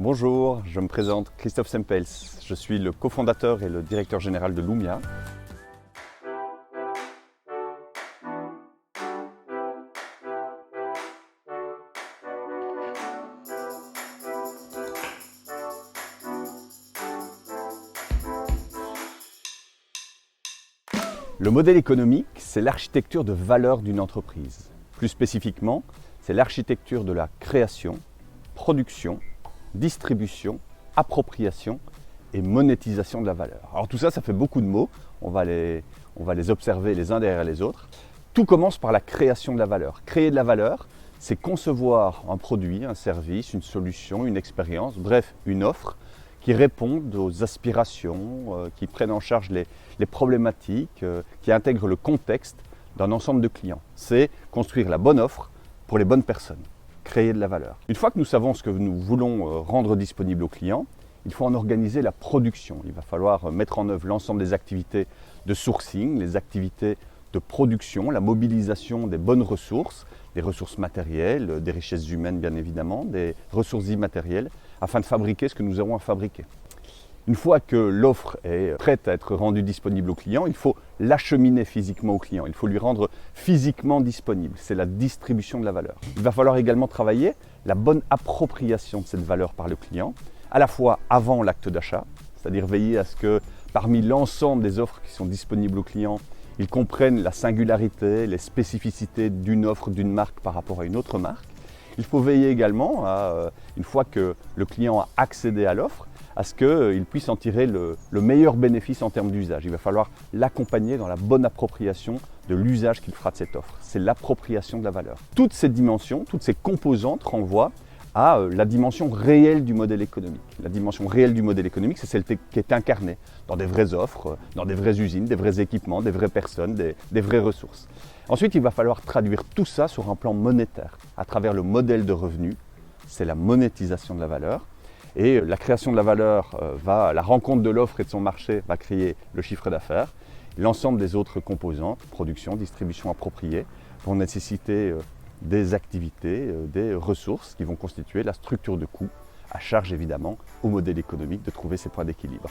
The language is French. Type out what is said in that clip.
Bonjour, je me présente Christophe Sempels. Je suis le cofondateur et le directeur général de Lumia. Le modèle économique, c'est l'architecture de valeur d'une entreprise. Plus spécifiquement, c'est l'architecture de la création, production, distribution, appropriation et monétisation de la valeur. Alors tout ça, ça fait beaucoup de mots. On va les observer les uns derrière les autres. Tout commence par la création de la valeur. Créer de la valeur, c'est concevoir un produit, un service, une solution, une expérience, bref, une offre qui répondent aux aspirations, qui prennent en charge les problématiques, qui intègrent le contexte d'un ensemble de clients. C'est construire la bonne offre pour les bonnes personnes, créer de la valeur. Une fois que nous savons ce que nous voulons rendre disponible aux clients, il faut en organiser la production. Il va falloir mettre en œuvre l'ensemble des activités de sourcing, les activités de production, la mobilisation des bonnes ressources, des ressources matérielles, des richesses humaines bien évidemment, des ressources immatérielles, afin de fabriquer ce que nous avons à fabriquer. Une fois que l'offre est prête à être rendue disponible au client, il faut l'acheminer physiquement au client, il faut lui rendre physiquement disponible. C'est la distribution de la valeur. Il va falloir également travailler la bonne appropriation de cette valeur par le client, à la fois avant l'acte d'achat, c'est-à-dire veiller à ce que parmi l'ensemble des offres qui sont disponibles au client, ils comprennent la singularité, les spécificités d'une offre, d'une marque par rapport à une autre marque. Il faut veiller également, une fois que le client a accédé à l'offre, à ce qu'il puisse en tirer le meilleur bénéfice en termes d'usage. Il va falloir l'accompagner dans la bonne appropriation de l'usage qu'il fera de cette offre. C'est l'appropriation de la valeur. Toutes ces dimensions, toutes ces composantes renvoient à la dimension réelle du modèle économique. La dimension réelle du modèle économique, c'est celle qui est incarnée dans des vraies offres, dans des vraies usines, des vrais équipements, des vraies personnes, des vraies ressources. Ensuite, il va falloir traduire tout ça sur un plan monétaire, à travers le modèle de revenu. C'est la monétisation de la valeur. Et la création de la valeur, la rencontre de l'offre et de son marché va créer le chiffre d'affaires. L'ensemble des autres composantes, production, distribution appropriée, vont nécessiter des activités, des ressources qui vont constituer la structure de coût, à charge évidemment au modèle économique de trouver ses points d'équilibre.